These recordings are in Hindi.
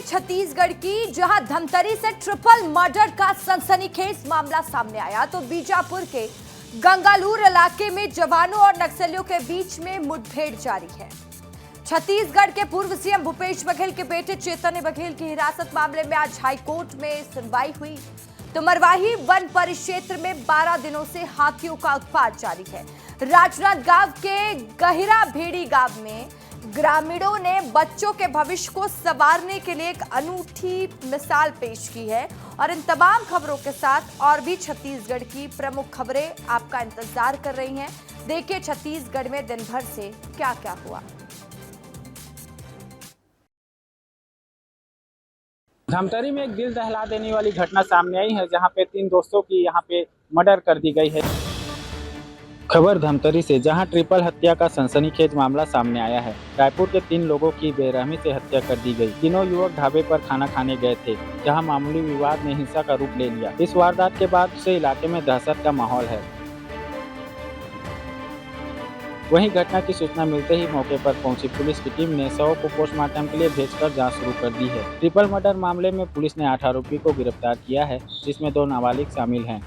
छत्तीसगढ़ की, जहां धमतरी से ट्रिपल मर्डर का सनसनीखेज मामला सामने आया तो बीजापुर के गंगालूर इलाके में जवानों और नक्सलियों के बीच में मुठभेड़ जारी है। छत्तीसगढ़ के पूर्व सीएम भूपेश बघेल के बेटे चेतन बघेल की हिरासत मामले में आज हाईकोर्ट में सुनवाई हुई तो मरवाही वन परिक्षेत्र में 12 दिनों से हाथियों का उत्पात जारी है। राजनांदगांव के गहिरा भेड़ी गांव में ग्रामीणों ने बच्चों के भविष्य को संवारने के लिए एक अनूठी मिसाल पेश की है। और इन तमाम खबरों के साथ और भी छत्तीसगढ़ की प्रमुख खबरें आपका इंतजार कर रही हैं। देखिए छत्तीसगढ़ में दिन भर से क्या क्या हुआ। धमतरी में एक दिल दहला देने वाली घटना सामने आई है, जहां पे 3 दोस्तों की यहां पे मर्डर कर दी गई है। खबर धमतरी से, जहां ट्रिपल हत्या का सनसनीखेज मामला सामने आया है। रायपुर के 3 लोगों की बेरहमी से हत्या कर दी गई। तीनों युवक ढाबे पर खाना खाने गए थे, जहां मामूली विवाद ने हिंसा का रूप ले लिया। इस वारदात के बाद से इलाके में दहशत का माहौल है। वहीं घटना की सूचना मिलते ही मौके पर पहुंची पुलिस की टीम ने शव को पोस्टमार्टम के लिए भेजकर जांच शुरू कर दी है। ट्रिपल मर्डर मामले में पुलिस ने 8 आरोपी को गिरफ्तार किया है, जिसमें 2 नाबालिग शामिल हैं।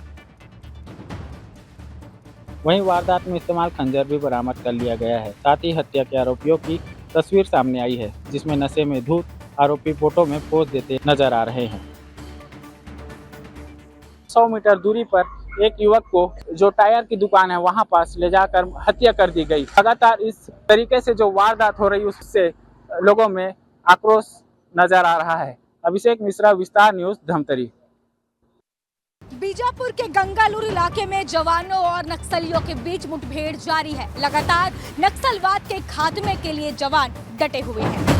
वहीं वारदात में इस्तेमाल खंजर भी बरामद कर लिया गया है। साथ ही हत्या के आरोपियों की तस्वीर सामने आई है, जिसमें नशे में धुत आरोपी फोटो में पोज देते नजर आ रहे हैं। 100 मीटर दूरी पर एक युवक को जो टायर की दुकान है वहां पास ले जाकर हत्या कर दी गई। लगातार इस तरीके से जो वारदात हो रही है उससे लोगों में आक्रोश नजर आ रहा है। अभिषेक मिश्रा, विस्तार न्यूज, धमतरी। बीजापुर के गंगालूर इलाके में जवानों और नक्सलियों के बीच मुठभेड़ जारी है। लगातार नक्सलवाद के खात्मे के लिए जवान डटे हुए हैं।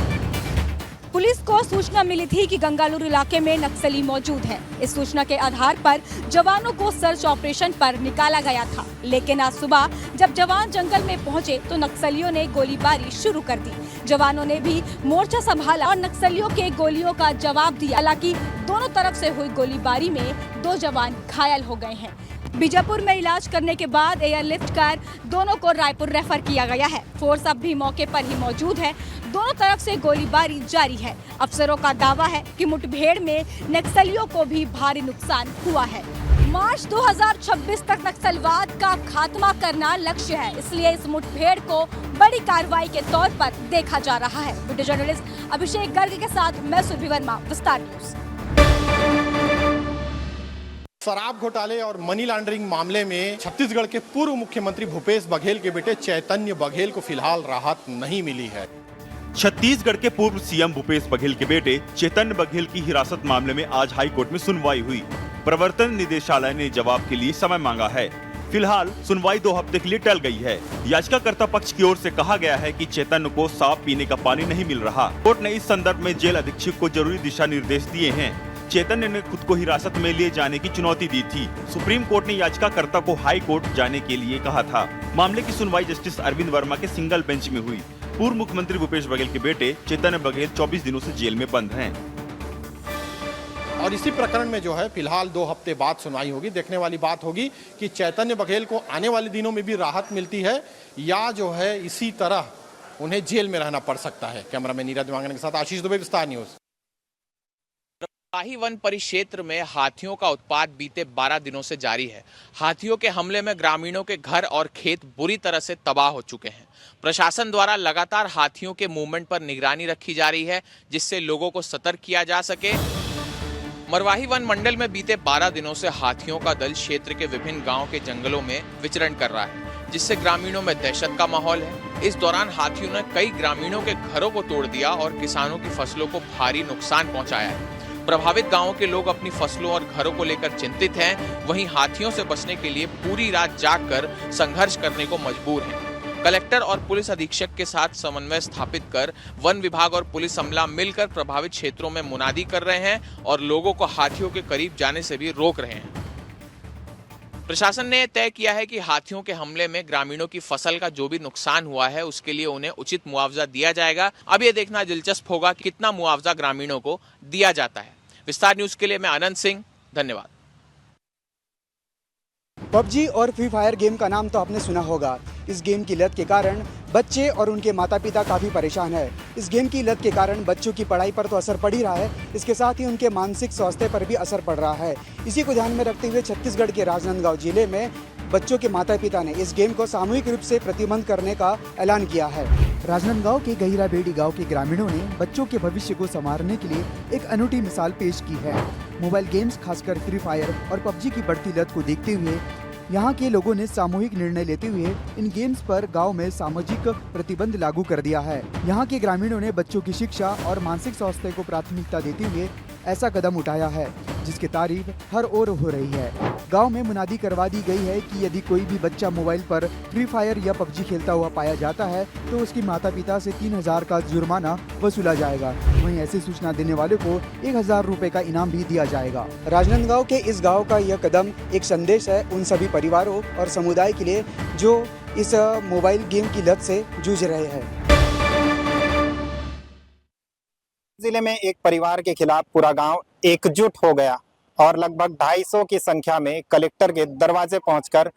पुलिस को सूचना मिली थी कि गंगालूर इलाके में नक्सली मौजूद है। इस सूचना के आधार पर जवानों को सर्च ऑपरेशन पर निकाला गया था, लेकिन आज सुबह जब जवान जंगल में पहुंचे तो नक्सलियों ने गोलीबारी शुरू कर दी। जवानों ने भी मोर्चा संभाला और नक्सलियों के गोलियों का जवाब दिया। हालांकि दोनों तरफ से हुई गोलीबारी में 2 जवान घायल हो गए हैं। बीजापुर में इलाज करने के बाद एयरलिफ्ट कर दोनों को रायपुर रेफर किया गया है। फोर्स अब भी मौके पर ही मौजूद है। दोनों तरफ से गोलीबारी जारी है। अफसरों का दावा है कि मुठभेड़ में नक्सलियों को भी भारी नुकसान हुआ है। मार्च 2026 तक नक्सलवाद का खात्मा करना लक्ष्य है, इसलिए इस मुठभेड़ को बड़ी कार्रवाई के तौर पर देखा जा रहा है। वीडियो जर्नलिस्ट अभिषेक गर्ग के साथ मैं सुरभि वर्मा, विस्तार न्यूज। शराब घोटाले और मनी लॉन्ड्रिंग मामले में छत्तीसगढ़ के पूर्व मुख्यमंत्री भूपेश बघेल के बेटे चैतन्य बघेल को फिलहाल राहत नहीं मिली है। छत्तीसगढ़ के पूर्व सीएम भूपेश बघेल के बेटे चेतन बघेल की हिरासत मामले में आज हाई कोर्ट में सुनवाई हुई। प्रवर्तन निदेशालय ने जवाब के लिए समय मांगा है। फिलहाल सुनवाई 2 हफ्ते के लिए टल गई है। याचिकाकर्ता पक्ष की ओर से कहा गया है कि चेतन को साफ पीने का पानी नहीं मिल रहा। कोर्ट ने इस संदर्भ में जेल अधीक्षक को जरूरी दिशा निर्देश दिए हैं। चेतन ने खुद को हिरासत में लिए जाने की चुनौती दी थी। सुप्रीम कोर्ट ने याचिकाकर्ता को हाई कोर्ट जाने के लिए कहा था। मामले की सुनवाई जस्टिस अरविंद वर्मा के सिंगल बेंच में हुई। पूर्व मुख्यमंत्री भूपेश बघेल के बेटे चेतन बघेल 24 दिनों से जेल में बंद हैं। और इसी प्रकरण में जो है फिलहाल 2 हफ्ते बाद सुनवाई होगी। देखने वाली बात होगी कि चैतन्य बघेल को आने वाले दिनों में भी राहत मिलती है या जो है इसी तरह उन्हें जेल में रहना पड़ सकता है। कैमरामैन नीरज दिवांगन के साथ आशीष दुबे, विस्तार न्यूज। मरवाही वन परिक्षेत्र में हाथियों का उत्पात बीते 12 दिनों से जारी है। हाथियों के हमले में ग्रामीणों के घर और खेत बुरी तरह से तबाह हो चुके हैं। प्रशासन द्वारा लगातार हाथियों के मूवमेंट पर निगरानी रखी जा रही है, जिससे लोगों को सतर्क किया जा सके। मरवाही वन मंडल में बीते 12 दिनों से हाथियों का दल क्षेत्र के विभिन्न गांवों के जंगलों में विचरण कर रहा है, जिससे ग्रामीणों में दहशत का माहौल है। इस दौरान हाथियों ने कई ग्रामीणों के घरों को तोड़ दिया और किसानों की फसलों को भारी नुकसान पहुंचाया है। प्रभावित गांवों के लोग अपनी फसलों और घरों को लेकर चिंतित हैं। वहीं हाथियों से बचने के लिए पूरी रात जागकर संघर्ष करने को मजबूर हैं। कलेक्टर और पुलिस अधीक्षक के साथ समन्वय स्थापित कर वन विभाग और पुलिस अमला मिलकर प्रभावित क्षेत्रों में मुनादी कर रहे हैं और लोगों को हाथियों के करीब जाने से भी रोक रहे हैं। प्रशासन ने तय किया है कि हाथियों के हमले में ग्रामीणों की फसल का जो भी नुकसान हुआ है उसके लिए उन्हें उचित मुआवजा दिया जाएगा। अब ये देखना दिलचस्प होगा कि कितना मुआवजा ग्रामीणों को दिया जाता है। विस्तार न्यूज के लिए मैं आनंद सिंह, धन्यवाद। पबजी और फ्री फायर गेम का नाम तो आपने सुना होगा। इस गेम की लत के कारण बच्चे और उनके माता पिता काफ़ी परेशान है। इस गेम की लत के कारण बच्चों की पढ़ाई पर तो असर पड़ ही रहा है, इसके साथ ही उनके मानसिक स्वास्थ्य पर भी असर पड़ रहा है। इसी को ध्यान में रखते हुए छत्तीसगढ़ के राजनांदगांव जिले में बच्चों के माता पिता ने इस गेम को सामूहिक रूप से प्रतिबंध करने का ऐलान किया है। राजनांदगांव के गहिरा बेड़ी गांव के ग्रामीणों ने बच्चों के भविष्य को संवारने के लिए एक अनूठी मिसाल पेश की है। मोबाइल गेम्स, खासकर फ्री फायर और पबजी की बढ़ती लत को देखते हुए यहाँ के लोगों ने सामूहिक निर्णय लेते हुए इन गेम्स पर गांव में सामाजिक प्रतिबंध लागू कर दिया है। यहाँ के ग्रामीणों ने बच्चों की शिक्षा और मानसिक स्वास्थ्य को प्राथमिकता देते हुए ऐसा कदम उठाया है, जिसकी तारीफ हर ओर हो रही है। गांव में मुनादी करवा दी गई है कि यदि कोई भी बच्चा मोबाइल पर फ्री फायर या पबजी खेलता हुआ पाया जाता है तो उसकी माता पिता से 3000 का जुर्माना वसूला जाएगा। वहीं ऐसी सूचना देने वाले को 1000 रुपए का इनाम भी दिया जाएगा। राजनांदगांव के इस गाँव का यह कदम एक संदेश है उन सभी परिवारों और समुदाय के लिए जो इस मोबाइल गेम की लत से जूझ रहे हैं। जिले में एक परिवार के खिलाफ पूरा गांव एकजुट हो गया और लगभग 250 की संख्या में कलेक्टर के दरवाजे पहुंचकर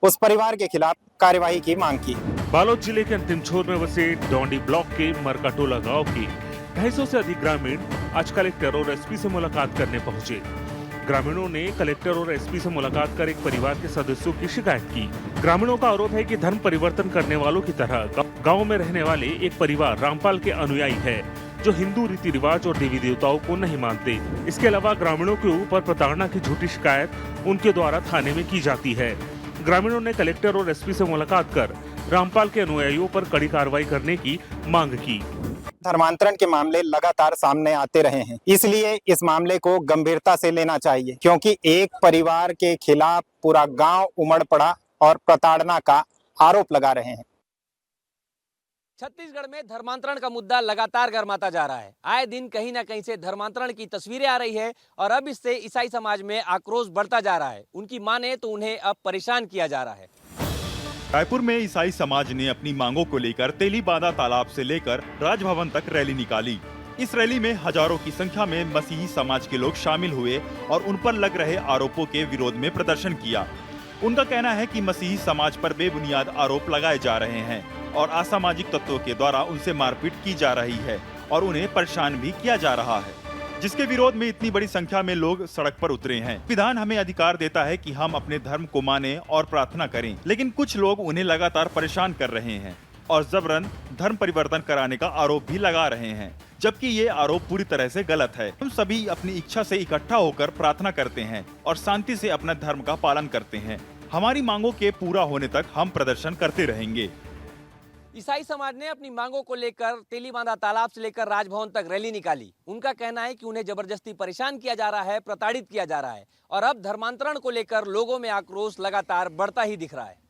उस परिवार के खिलाफ कार्यवाही की मांग की। बालोद जिले के अंतिम छोर में बसे डोंडी ब्लॉक के मरकाटोला गांव के 250 से अधिक ग्रामीण आज कलेक्टर और एसपी से मुलाकात करने पहुंचे। ग्रामीणों ने कलेक्टर और एसपी से मुलाकात कर एक परिवार के सदस्यों की शिकायत की। ग्रामीणों का आरोप है कि धर्म परिवर्तन करने वालों की तरह गांव में रहने वाले एक परिवार रामपाल के अनुयायी है, जो हिंदू रीति रिवाज और देवी देवताओं को नहीं मानते। इसके अलावा ग्रामीणों के ऊपर प्रताड़ना की झूठी शिकायत उनके द्वारा थाने में की जाती है। ग्रामीणों ने कलेक्टर और एसपी से मुलाकात कर रामपाल के अनुयायियों पर कड़ी कार्रवाई करने की मांग की। धर्मांतरण के मामले लगातार सामने आते रहे हैं, इसलिए इस मामले को गंभीरता से लेना चाहिए, क्योंकि एक परिवार के खिलाफ पूरा गांव उमड़ पड़ा और प्रताड़ना का आरोप लगा रहे हैं। छत्तीसगढ़ में धर्मांतरण का मुद्दा लगातार गर्माता जा रहा है। आए दिन कहीं ना कहीं से धर्मांतरण की तस्वीरें आ रही है और अब इससे ईसाई समाज में आक्रोश बढ़ता जा रहा है। उनकी माने तो उन्हें अब परेशान किया जा रहा है। रायपुर में ईसाई समाज ने अपनी मांगों को लेकर तेलीबांधा तालाब से लेकर राजभवन तक रैली निकाली। इस रैली में हजारों की संख्या में मसीही समाज के लोग शामिल हुए और उन पर लग रहे आरोपों के विरोध में प्रदर्शन किया। उनका कहना है कि मसीही समाज पर बेबुनियाद आरोप लगाए जा रहे हैं और असामाजिक तत्वों के द्वारा उनसे मारपीट की जा रही है और उन्हें परेशान भी किया जा रहा है, जिसके विरोध में इतनी बड़ी संख्या में लोग सड़क पर उतरे हैं। विधान हमें अधिकार देता है कि हम अपने धर्म को माने और प्रार्थना करें, लेकिन कुछ लोग उन्हें लगातार परेशान कर रहे हैं और जबरन धर्म परिवर्तन कराने का आरोप भी लगा रहे हैं, जबकि ये आरोप पूरी तरह से गलत है। हम सभी अपनी इच्छा से इकट्ठा होकर प्रार्थना करते हैं और शांति से अपना धर्म का पालन करते हैं। हमारी मांगों के पूरा होने तक हम प्रदर्शन करते रहेंगे। ईसाई समाज ने अपनी मांगों को लेकर तेलीबांधा तालाब से लेकर राजभवन तक रैली निकाली। उनका कहना है कि उन्हें जबरदस्ती परेशान किया जा रहा है, प्रताड़ित किया जा रहा है और अब धर्मांतरण को लेकर लोगों में आक्रोश लगातार बढ़ता ही दिख रहा है।